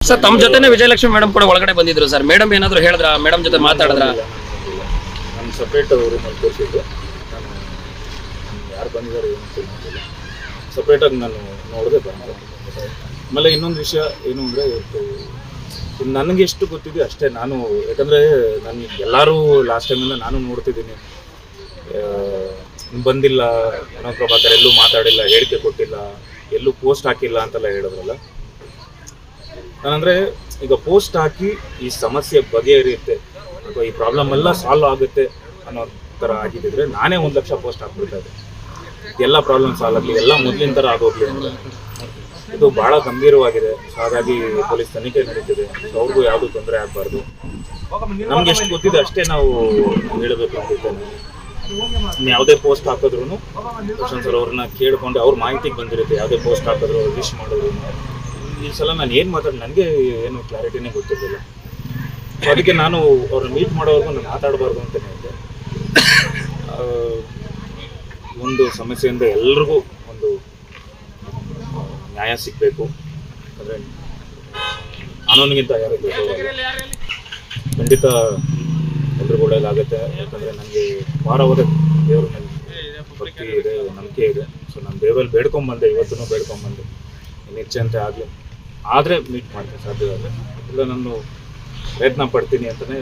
Sir ತಮ್ಮ ಜೊತೆನೇ Vijayalakshmi madam ಕೂಡ ಒಳಗಡೆ ಬಂದಿದ್ರು ಸರ್. ಮೇಡಮ್ ಏನಾದ್ರು ಹೇಳಿದ್ರ? ಮೇಡಮ್ ಜೊತೆ ಮಾತಾಡಿದ್ರ? ನಾನು ಸಪ್ರೇಟ್ ರೂಮಲ್ಲಿ ತೋರಿಸಿದ್ದು. ನಾನು ಯಾರು ಬಂದಿದ್ದಾರೆ ಏನು ತಿಳ್ಕೊಂಡಿಲ್ಲ. ಸಪ್ರೇಟಾಗಿ ನಾನು ನೋಡದೆ ಬಂದೆ. ಆಮೇಲೆ ಇನ್ನೊಂದು ವಿಷಯ ಏನು ಅಂದರೆ, ಇವತ್ತು ನನಗೆ ಎಷ್ಟು ಗೊತ್ತಿದೆ ಅಷ್ಟೇ ನಾನು, ಯಾಕಂದರೆ ನಾನು ಎಲ್ಲರೂ ಲಾಸ್ಟ್ ಟೈಮಿಂದ ನಾನು ನೋಡ್ತಿದ್ದೀನಿ, ಬಂದಿಲ್ಲ ವಿನೋದ್ ಪ್ರಭಾಕರ್, ಎಲ್ಲೂ ಮಾತಾಡಿಲ್ಲ, ಹೇಳಿಕೆ ಕೊಟ್ಟಿಲ್ಲ, ಎಲ್ಲೂ ಪೋಸ್ಟ್ ಹಾಕಿಲ್ಲ ಅಂತೆಲ್ಲ ಹೇಳಿದ್ರಲ್ಲ. ನಾನಂದರೆ ಈಗ ಪೋಸ್ಟ್ ಹಾಕಿ ಈ ಸಮಸ್ಯೆ ಬಗೆಹರಿಯುತ್ತೆ ಅಥವಾ ಈ ಪ್ರಾಬ್ಲಮ್ ಎಲ್ಲ ಸಾಲ್ವ್ ಆಗುತ್ತೆ ಅನ್ನೋ ಥರ ಆಗಿದ್ದಿದ್ರೆ ನಾನೇ 1 ಲಕ್ಷ ಪೋಸ್ಟ್ ಹಾಕ್ಬಿಡ್ತಾ ಇದ್ದೆ. ಎಲ್ಲ ಪ್ರಾಬ್ಲಮ್ ಸಾಲ್ವ್ ಆಗಲಿ, ಎಲ್ಲ ಮೊದಲಿನ ಥರ ಆಗೋಗ್ಲಿ ಅಂತ. ಇದು ಭಾಳ ಗಂಭೀರವಾಗಿದೆ. ಹಾಗಾಗಿ ಪೊಲೀಸ್ ತನಿಖೆ ನಡೀತಿದೆ. ಅವ್ರಿಗೂ ಯಾವುದೂ ತೊಂದರೆ ಆಗಬಾರ್ದು. ನಮ್ಗೆ ಎಷ್ಟು ಗೊತ್ತಿದೆ ಅಷ್ಟೇ ನಾವು ಹೇಳಬೇಕು ಅಂತಿದ್ದೇನೆ. ಯಾವುದೇ ಪೋಸ್ಟ್ ಹಾಕಿದ್ರು ರೋಷನ್ ಸರ್ ಅವ್ರನ್ನ ಕೇಳ್ಕೊಂಡು ಅವ್ರ ಮಾಹಿತಿಗೆ ಬಂದಿರುತ್ತೆ. ಯಾವುದೇ ಪೋಸ್ಟ್ ಹಾಕಿದ್ರು ವಿಶ್ ಮಾಡಿದ್ರು. ಈ ಸಲ ನಾನು ಏನು ಮಾತಾಡಿ ನನಗೆ ಏನು ಕ್ಲಾರಿಟಿನೇ ಗೊತ್ತಿರಲಿಲ್ಲ. ಅದಕ್ಕೆ ನಾನು ಅವ್ರನ್ನ ಮೀಟ್ ಮಾಡೋವರೆಗೂ ನಾನು ಮಾತಾಡಬಾರ್ದು ಅಂತಲೇ ಇದ್ದೆ. ಒಂದು ಸಮಸ್ಯೆಯಿಂದ ಎಲ್ರಿಗೂ ಒಂದು ನ್ಯಾಯ ಸಿಗಬೇಕು. ಅಂದರೆ ಕಾನೂನಿಗಿಂತ ಯಾರು ಖಂಡಿತ ಎಲ್ರಿಗೂ ಒಳ್ಳೇದಾಗುತ್ತೆ. ಯಾಕಂದರೆ ನನಗೆ ವಾರ ಹೋದ ದೇವ್ರ ಮೇಲೆ ಭಕ್ತಿ ಇದೆ, ನಂಬಿಕೆ ಇದೆ. ಸೊ ನಾನು ದೇವರಲ್ಲಿ ಬೇಡ್ಕೊಂಬಂದೆ, ಇವತ್ತೂ ಬೇಡ್ಕೊಂಬಂದೆ. ಇನ್ನು ಹೆಚ್ಚಂತೆ ಆಗಲಿ ಆದರೆ ಮೀಟ್ ಮಾಡ್ತೀನಿ ಸಾಧ್ಯವಾದರೆ. ಇಲ್ಲ ನಾನು ಪ್ರಯತ್ನ ಪಡ್ತೀನಿ ಅಂತಲೇ